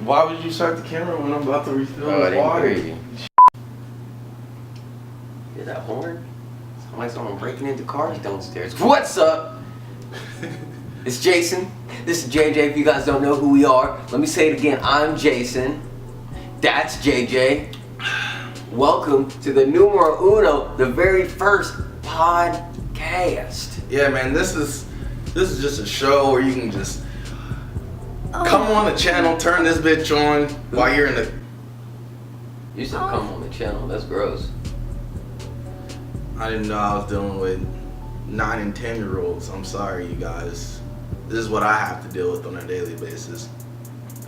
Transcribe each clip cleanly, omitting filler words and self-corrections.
Why would you start the camera when I'm about to refill the water? Hear that horn? Sounds like someone breaking into cars downstairs. What's up? It's Jason. This is JJ. If you guys don't know who we are, let me say it again. I'm Jason. That's JJ. Welcome to the numero uno, the very first podcast. Yeah, man, this is just a show where you can just come on the channel, turn this bitch on while you're in the... You said come on the channel. That's gross. I didn't know I was dealing with 9 and 10-year-olds. I'm sorry, you guys. This is what I have to deal with on a daily basis.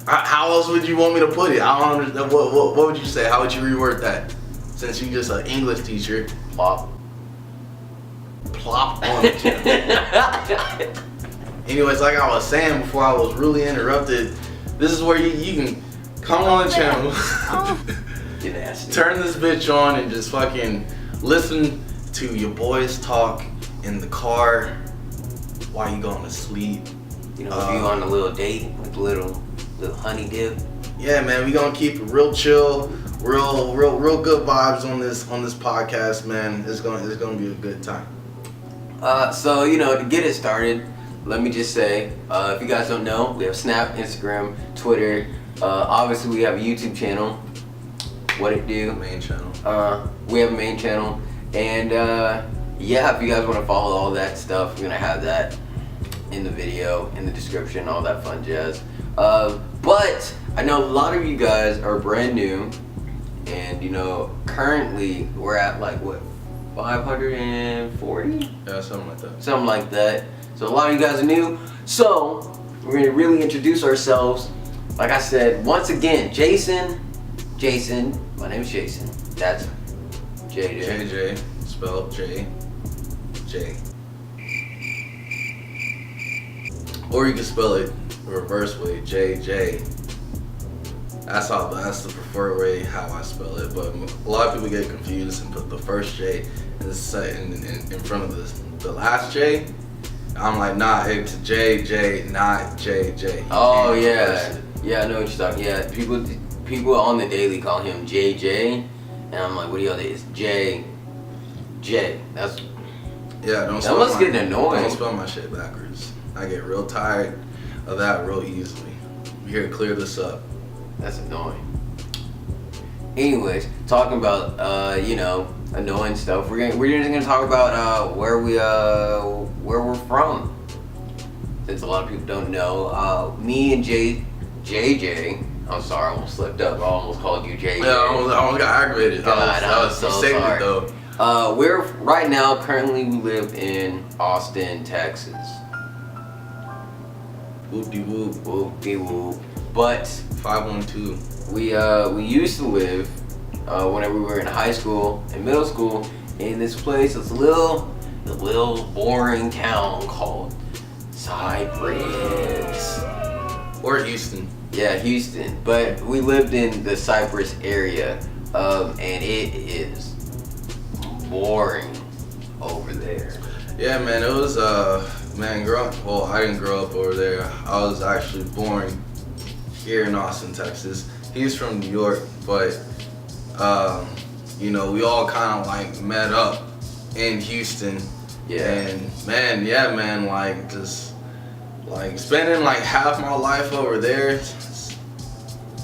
How else would you want me to put it? I don't understand. What would you say? How would you reword that? Since you're just an English teacher. Plop. Plop on the channel. Anyways, like I was saying before I was really interrupted, this is where you can come on the channel, turn this bitch on, and just fucking listen to your boys talk in the car while you going to sleep. You know, if you on a little date with little honey dip. Yeah, man, we gonna keep it real chill, real good vibes on this podcast, man. It's gonna be a good time. So you know, to get it started, let me just say, if you guys don't know, we have Snap, Instagram, Twitter. Obviously, we have a YouTube channel. What it do? Main channel. We have a main channel, and yeah, if you guys want to follow all that stuff, we're gonna have that in the video, in the description, all that fun jazz. But I know a lot of you guys are brand new, and you know, currently we're at like what, 540? Yeah, something like that. Something like that. So a lot of you guys are new. So we're gonna really introduce ourselves. Like I said, once again, Jason. My name is Jason. That's JJ. JJ, spelled J. Or you can spell it the reverse way, JJ. That's the preferred way how I spell it. But a lot of people get confused and put the first J in front of the last J. I'm like, nah, it's JJ, not JJ. Oh yeah, yeah, I know what you're talking. Yeah, people on the daily call him JJ, and I'm like, what do y'all think? It's J. That's that must get annoying. Don't spell my shit backwards. I get real tired of that real easily. We're here to clear this up. That's annoying. Anyways, talking about you know, annoying stuff. We're just gonna talk about where we're from. Since a lot of people don't know, me and JJ. I'm sorry, I almost slipped up. I almost called you JJ. Yeah, I almost got aggravated. God, I was so sorry. Though. We're right now. Currently, we live in Austin, Texas. Whoop-de-whoop. Whoop-de-whoop. But 512. We used to live whenever we were in high school and middle school in this place. It's a little boring town called Cypress Or Houston. Yeah, Houston. But we lived in the Cypress area, and it is boring over there. Yeah, man, it was well, I didn't grow up over there. I was actually born here in Austin, Texas. He's from New York, but you know, we all kind of like met up in Houston. Yeah. And man, like just like spending like half my life over there. It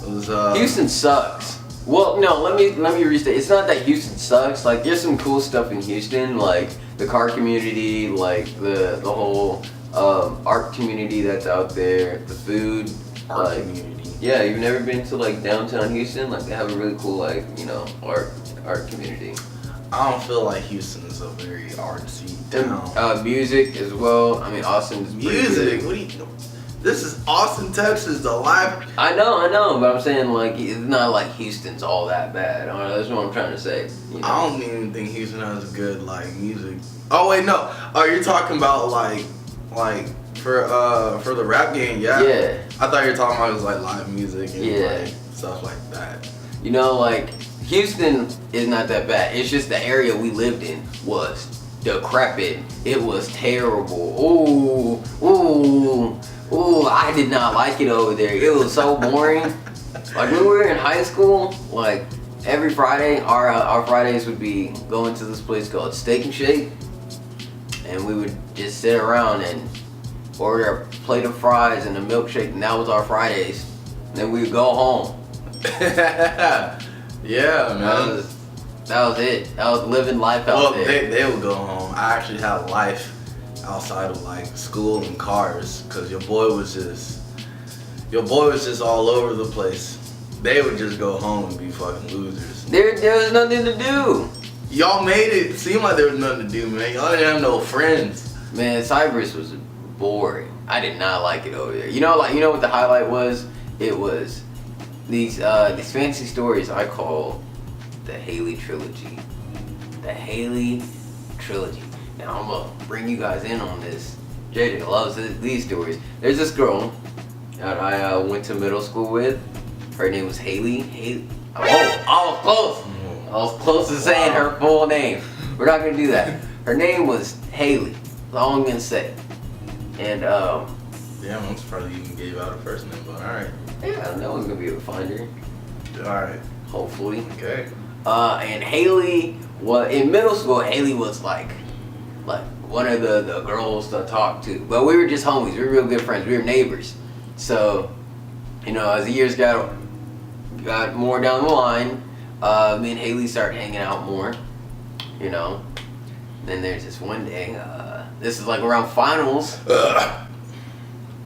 was Houston sucks. Well, no, let me restate. It's not that Houston sucks. Like, there's some cool stuff in Houston, like the car community, like the whole art community that's out there, the food. art community. Yeah, you've never been to like downtown Houston? Like, they have a really cool, like, you know, art community. I don't feel like Houston is a very artsy town. Music as well. I mean, Austin is music. What do you? This is Austin, Texas. The live. I know, but I'm saying like it's not like Houston's all that bad. That's what I'm trying to say. You know? I don't even think Houston has good like music. Oh wait, no. Oh, you're talking about like for the rap game, yeah. Yeah. I thought you were talking about like live music and like stuff like that. You know, like Houston is not that bad. It's just the area we lived in was decrepit. It was terrible. Ooh, I did not like it over there. It was so boring. Like when we were in high school, like every Friday, our Fridays would be going to this place called Steak and Shake, and we would just sit around and order a plate of fries and a milkshake, and that was our Fridays. And then we would go home. Yeah, man. That was it. That was living life out there. Well, they would go home. I actually had life outside of like school and cars, cause your boy was just all over the place. They would just go home and be fucking losers. There was nothing to do. Y'all made it seem like there was nothing to do, man. Y'all didn't have no friends. Man, Cyprus was boring. I did not like it over there. You know what the highlight was? It was these fancy stories I call the Hailey trilogy. The Hailey trilogy. Now I'm gonna bring you guys in on this. JJ loves these stories. There's this girl that I went to middle school with. Her name was Hailey. Oh, I was close. I was close to saying her full name. We're not gonna do that. Her name was Hailey. That's all I'm gonna say. And damn, I'm surprised you even gave out her first name, but alright. yeah, no one's gonna be able to find her. Alright. Hopefully. Okay. And Hailey was in middle school. Hailey was like one of the girls to talk to. But we were just homies. We were real good friends. We were neighbors. So, as the years got more down the line, me and Hailey started hanging out more. Then there's this one day. This is like around finals.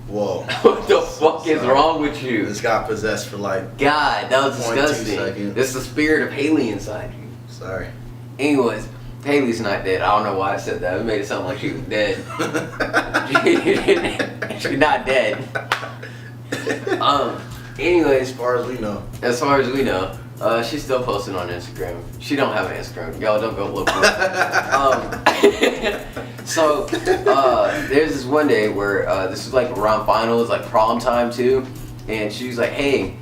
Whoa. What the fuck is wrong with you? This got possessed for like God, that was 0.2 disgusting. seconds. This is the spirit of Hailey inside you. Sorry. Anyways, Hailey's not dead. I don't know why I said that. It made it sound like she was dead. She's not dead. Anyways, as far as we know. she's still posting on Instagram. She don't have an Instagram. Y'all don't go look for it. So there's this one day where this was like around finals, like prom time too, and she was like, "Hey,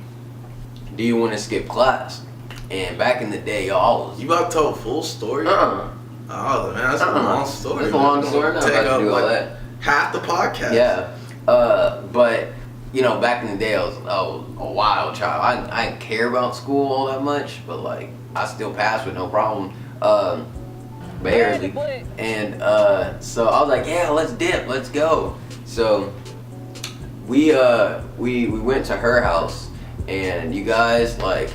do you want to skip class?" And back in the day, y'all was... You about to tell a full story? Oh man, that's a long story. It's a long story. I'm not about to do all that. Half the podcast. Yeah, but back in the day, I was a wild child. I didn't care about school all that much, but like I still passed with no problem, barely. And so I was like, yeah, let's dip, let's go. So we went to her house, and you guys, like,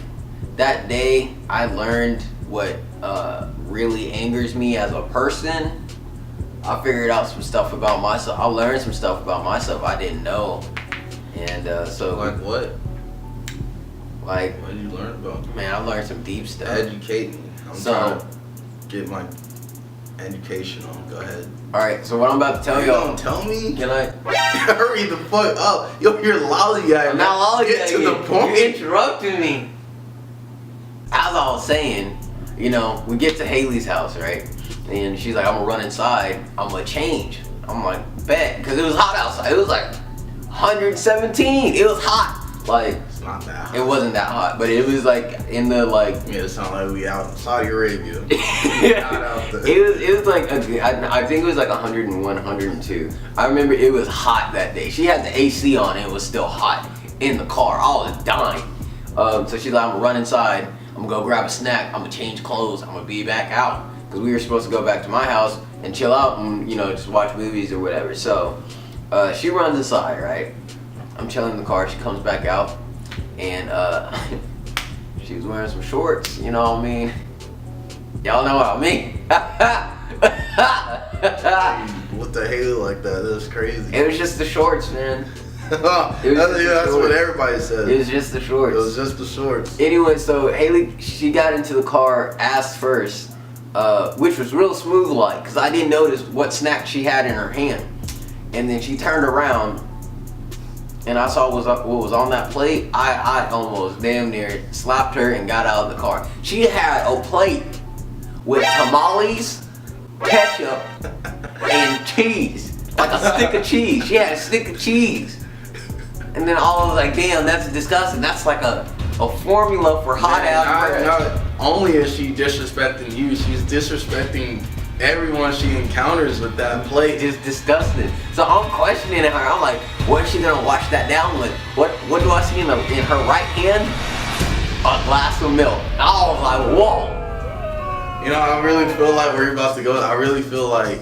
that day I learned what really angers me as a person. I figured out some stuff about myself. I learned some stuff about myself I didn't know. And so... Like what? Like... What did you learn about? Man, I learned some deep stuff. Educate me. I'm trying to get my education on. Go ahead. Alright, so what I'm about to tell y'all... Don't tell me? Can I... Hurry the fuck up. Yo, you're lollygagging. I'm not lollygagging. Get to the point. You interrupted me. As I was saying, we get to Hailey's house, right? And she's like, I'm gonna run inside. I'm gonna change. I'm like, bet. Because it was hot outside. It was like 117. It was hot. Like, it's not that hot. It wasn't that hot, but it was like in the like... Yeah, it sounded like we out in Saudi Arabia. Not out there. It was like, I think it was like 101, 102. I remember it was hot that day. She had the AC on and it was still hot in the car. I was dying. So she's like, I'm gonna run inside. I'm gonna go grab a snack. I'm gonna change clothes. I'm gonna be back out. Because we were supposed to go back to my house and chill out and, just watch movies or whatever. So she runs inside, right? I'm chilling in the car. She comes back out. And she was wearing some shorts. You know what I mean? Y'all know what I mean. What the hell like that? That's crazy. It was just the shorts, man. That's what everybody says. It was just the shorts. It was just the shorts. Anyway, so Hailey, she got into the car ass first, which was real smooth like, because I didn't notice what snack she had in her hand. And then she turned around, and I saw what was on that plate. I almost damn near slapped her and got out of the car. She had a plate with tamales, ketchup, and cheese. Like a stick of cheese. She had a stick of cheese. And then all was like, damn, that's disgusting. That's like a formula for hot ass bread. Not only is she disrespecting you, she's disrespecting everyone she encounters with that plate. It's disgusting. So I'm questioning her. I'm like, what is she gonna wash that down with? What do I see in her right hand? A glass of milk. I was like, whoa. You know, I really feel like where you're about to go. I really feel like,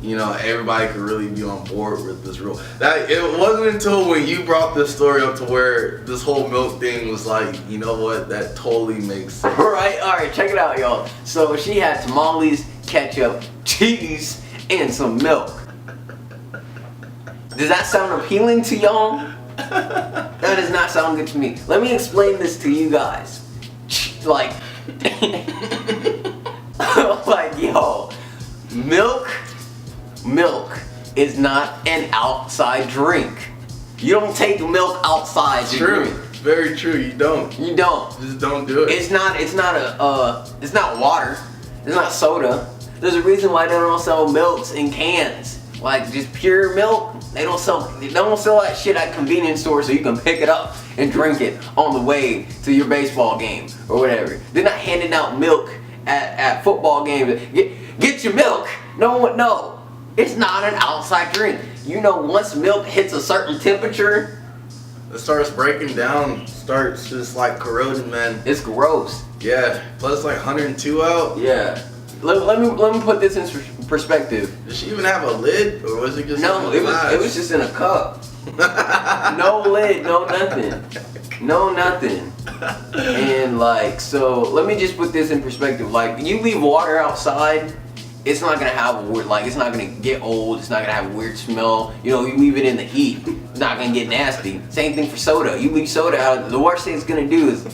you know, everybody could really be on board with this rule. That it wasn't until when you brought this story up to where this whole milk thing was like, you know what, that totally makes sense. Right, alright, check it out, y'all. So she had tamales, ketchup, cheese, and some milk. Does that sound appealing to y'all? That does not sound good to me. Let me explain this to you guys. Like, like, yo, milk is not an outside drink. You don't take milk outside to True. drink. Very true. You don't. You don't. Just don't do it. It's not water. It's not soda. There's a reason why they don't sell milks in cans. Like just pure milk. They don't sell that shit at convenience stores so you can pick it up and drink it on the way to your baseball game or whatever. They're not handing out milk at football games. Get your milk. No. It's not an outside drink. You know, once milk hits a certain temperature, it starts breaking down, starts just like corroding, man. it's gross. Yeah, plus like 102 out. Yeah. Let me put this in perspective. Did she even have a lid, or was it just No, in it glass? was just in a cup. No lid, no nothing. No nothing. And like, so let me just put this in perspective. Like, you leave water outside, it's not gonna have a weird, like, it's not gonna get old, it's not gonna have a weird smell. You know, you leave it in the heat, it's not gonna get nasty. Same thing for soda. You leave soda out, the worst thing it's gonna do is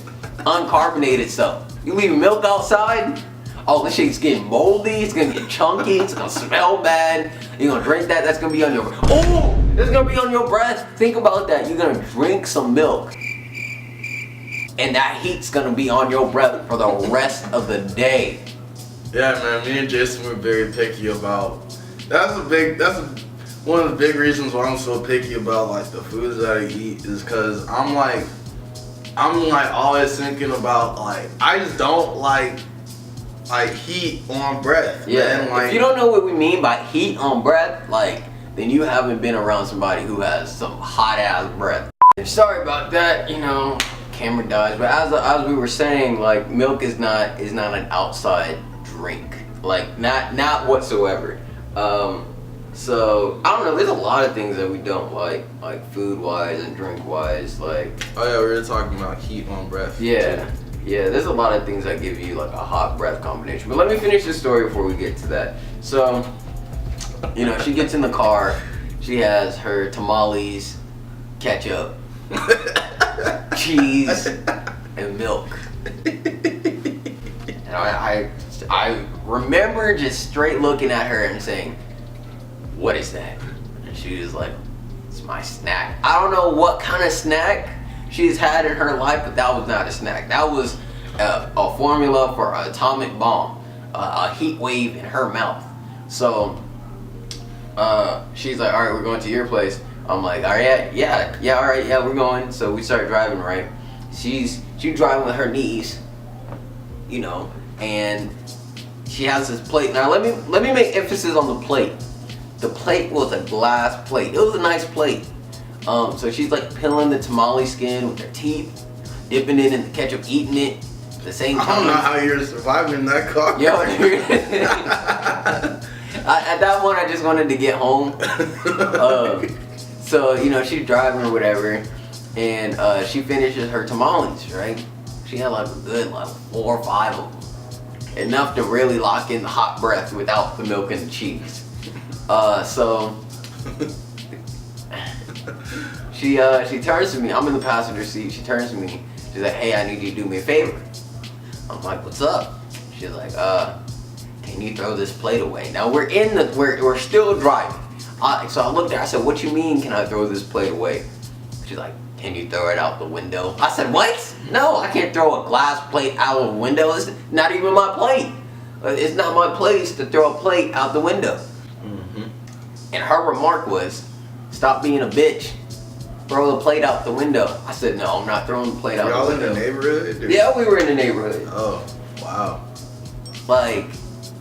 uncarbonate itself. You leave milk outside, oh, this shit's getting moldy, it's gonna get chunky, it's gonna smell bad. You're gonna drink that, that's gonna be on your breath. Oh, it's gonna be on your breath. Think about that. You're gonna drink some milk, and that heat's gonna be on your breath for the rest of the day. Yeah, man, me and Jason were very picky about. That's one of the big reasons why I'm so picky about like the foods that I eat is because I'm like always thinking about like I just don't like heat on breath. Yeah. Man. Like, if you don't know what we mean by heat on breath, like, then you haven't been around somebody who has some hot ass breath. Sorry about that, you know, camera dies. But as we were saying, like, milk is not an outside drink, like not whatsoever. So I don't know. There's a lot of things that we don't like food wise and drink wise. Like, oh yeah, we were talking about heat on breath. Yeah, there's a lot of things that give you like a hot breath combination. But let me finish this story before we get to that. So, you know, she gets in the car. She has her tamales, ketchup, cheese, and milk. And I remember just straight looking at her and saying, "What is that?" And she was like, "It's my snack." I don't know what kind of snack she's had in her life, but that was not a snack. That was a formula for an atomic bomb, a heat wave in her mouth. So she's like, "All right, we're going to your place." I'm like, "All right, yeah, all right, yeah, we're going." So we start driving, right? She's driving with her knees, you know, and she has this plate. Now let me make emphasis on the plate. The plate was a glass plate. It was a nice plate. So she's like peeling the tamale skin with her teeth, dipping it in the ketchup, eating it at the same time. I don't know how you're surviving in that car. Yo, at that point, I just wanted to get home. So, you know, she's driving or whatever, and she finishes her tamales, right? She had like a good like 4 or 5 of them. Enough to really lock in the hot breath without the milk and the cheese. So she turns to me. I'm in the passenger seat. She turns to me. She's like, "Hey, I need you to do me a favor." I'm like, "What's up?" She's like, "Can you throw this plate away?" Now we're still driving. So I looked at her. I said, "What you mean? Can I throw this plate away?" She's like, "Can you throw it out the window?" I said, "What? No, I can't throw a glass plate out of a window. It's not even my plate. It's not my place to throw a plate out the window." Mm-hmm. And her remark was, "Stop being a bitch. Throw the plate out the window." I said, "No, I'm not throwing the plate out the window." Y'all in the neighborhood? Yeah, we were in the neighborhood. Oh, wow. Like,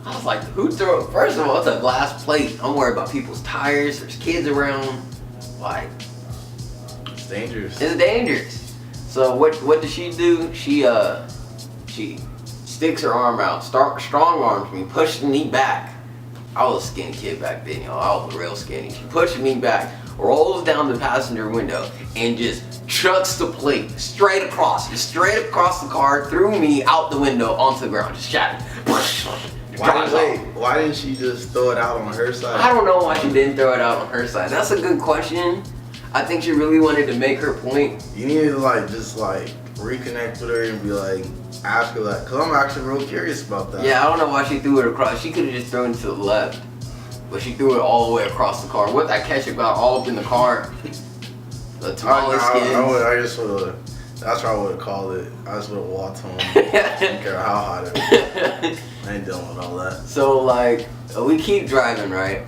I was like, who threw it? First of all, it's a glass plate. I'm worried about people's tires. There's kids around. Like, It's dangerous. it's dangerous. So what does she do? She sticks her arm out, strong arms me, pushes me back. I was a skinny kid back then, y'all. I was real skinny. She pushes me back, rolls down the passenger window, and just chucks the plate straight across the car, threw me out the window onto the ground, just shattered. Why didn't she just throw it out on her side? I don't know why she didn't throw it out on her side. That's a good question. I think she really wanted to make her point. You need to just reconnect with her and be like, ask her that, cause I'm actually real curious about that. Yeah, I don't know why she threw it across. She could have just thrown it to the left, but she threw it all the way across the car. What that ketchup got all up in the car. The tamale skins. That's what I would have called it. I just would have walked home. I don't care how hot it was. I ain't dealing with all that. So we keep driving, right?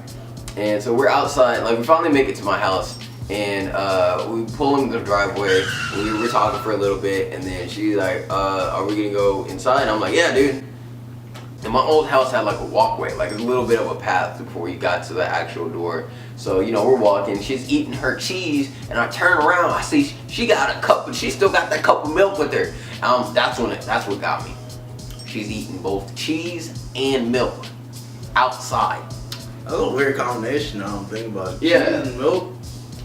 And so we're outside. We finally make it to my house, and we pull in the driveway. We were talking for a little bit, and then she's like, "Are we gonna go inside?" And I'm like, "Yeah, dude." And my old house had a walkway, a little bit of a path before you got to the actual door. So, we're walking, she's eating her cheese, and I turn around, I see she got a cup, but she still got that cup of milk with her. That's what got me. She's eating both cheese and milk outside. That's a weird combination, I don't think about it. Yeah. Cheese and milk?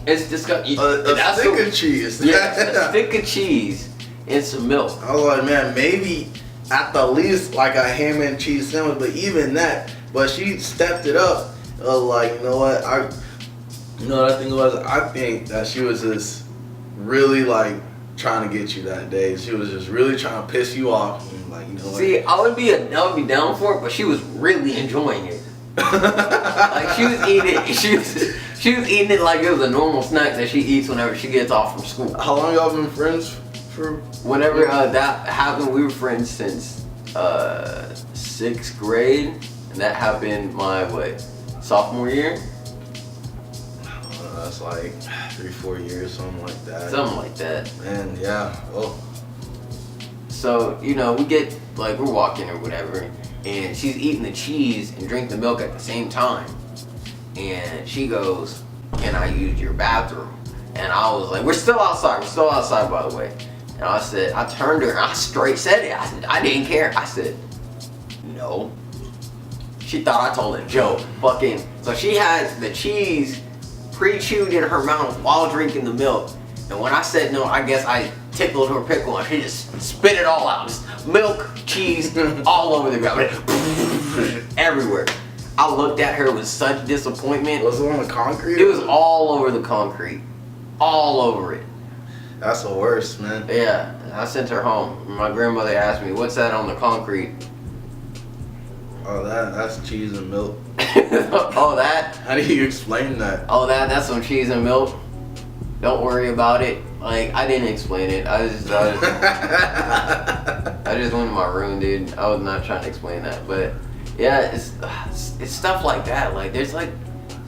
It's disgusting. A stick of cheese. Yeah, a stick of cheese and some milk. I was like, man, maybe at the least a ham and cheese sandwich, but even that. But she stepped it up. You know what? I think that she was just really trying to get you that day. She was just really trying to piss you off. And, See, I would be down for it, but she was really enjoying it. She was eating it. She was eating it like it was a normal snack that she eats whenever she gets off from school. How long y'all been friends for? Whenever that happened, we were friends since 6th grade, and that happened my sophomore year. That's 3-4 years, something like that. Something like that. Man, yeah. Oh. So we get we're walking or whatever, and she's eating the cheese and drinking the milk at the same time, and she goes, "Can I use your bathroom?" And I was like, we're still outside by the way. And I turned to her and I straight said it. I didn't care. I said, no. She thought I told a joke. So she had the cheese pre-chewed in her mouth while drinking the milk. And when I said no, I guess I tickled her pickle and she just spit it all out. Just milk, cheese, all over the ground. Everywhere. I looked at her with such disappointment. Was it on the concrete? It was all over the concrete. All over it. That's the worst, man. Yeah, I sent her home. My grandmother asked me, "What's that on the concrete?" Oh, that's cheese and milk. Oh, that? How do you explain that? Oh, that's some cheese and milk. Don't worry about it. I didn't explain it. I just went in my room, dude. I was not trying to explain that, but yeah, it's stuff like that. There's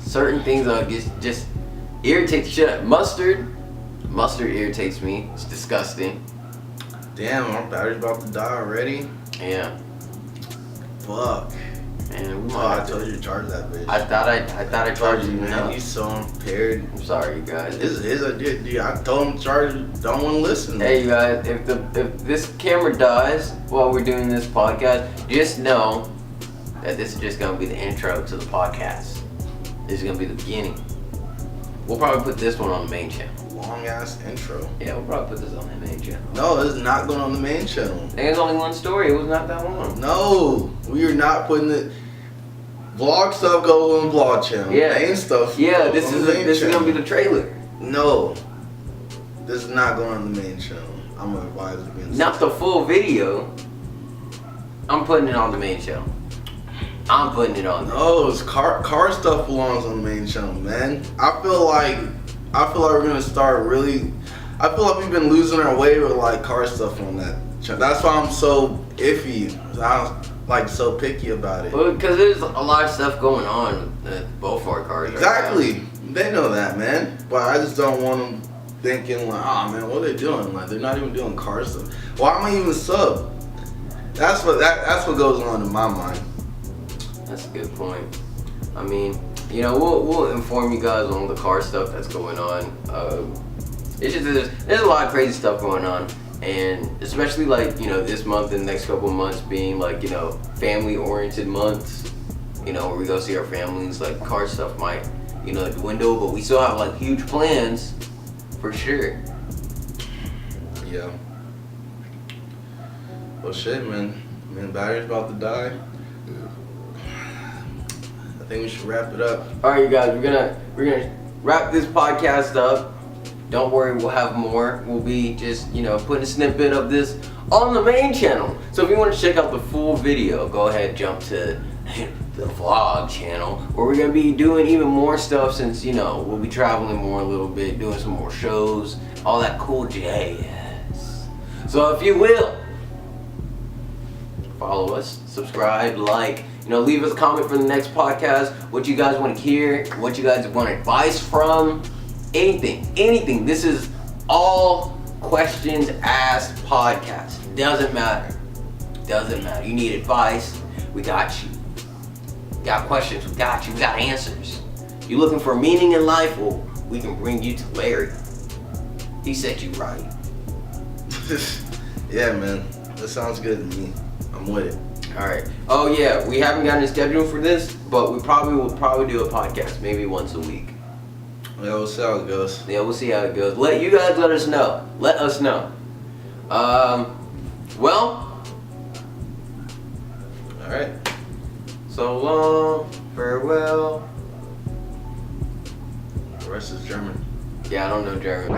certain things that just irritate the shit out. Mustard irritates me. It's disgusting. Damn, our battery's about to die already. Yeah. Fuck. Man, I told you to charge that bitch. I thought I charged you, man. He's so impaired. I'm sorry, you guys. His idea, dude. I told him to charge it. Don't want to listen. Hey, you guys. If this camera dies while we're doing this podcast, just know that this is just gonna be the intro to the podcast. This is gonna be the beginning. We'll probably put this one on the main channel. Long ass intro. Yeah, we'll probably put this on the main channel. No, it's not going on the main channel. There's only one story. It was not that long. No, we are not putting it. Vlog stuff goes on the vlog channel. Yeah. Main stuff. Yeah, this is gonna be the trailer. No, this is not going on the main channel. I'm gonna advise against. Not the full video. I'm putting it on the main channel. I'm putting it on there. No, it's car stuff belongs on the main channel, man. I feel like we're gonna start really. I feel like we've been losing our way with car stuff on that channel. That's why I'm so iffy. I'm so picky about it. Well, because there's a lot of stuff going on with both our cars. Exactly. Right now. They know that, man. But I just don't want them thinking oh man, what are they doing? They're not even doing car stuff. Why am I even sub? That's what goes on in my mind. That's a good point. I mean, you know, we'll inform you guys on the car stuff that's going on. It's just there's a lot of crazy stuff going on, and especially like, you know, this month and the next couple of months being like, you know, family-oriented months. You know, where we go see our families. Like car stuff might, you know, dwindle, but we still have like huge plans for sure. Yeah. Well, shit, man. Battery's about to die. I think we should wrap it up. All right, you guys, we're gonna wrap this podcast up. Don't worry, we'll have more. We'll be just, you know, putting a snippet of this on the main channel. So if you want to check out the full video, go ahead, jump to the vlog channel, where we're gonna be doing even more stuff, since, you know, we'll be traveling more a little bit, doing some more shows, all that cool jazz. So if you will, follow us, subscribe, like, you know, leave us a comment for the next podcast, what you guys want to hear, what you guys want advice from, anything. This is all questions asked podcast. Doesn't matter. You need advice, we got you. Got questions, we got you. We got answers. You looking for meaning in life? Well, we can bring you to Larry. He set you right. Yeah, man. That sounds good to me. I'm with it. All right. Oh yeah, we haven't gotten a schedule for this, but we will do a podcast maybe once a week. Yeah, we'll see how it goes. Yeah, we'll see how it goes. You guys let us know. Let us know. Well. All right. So long, farewell. The rest is German. Yeah, I don't know German.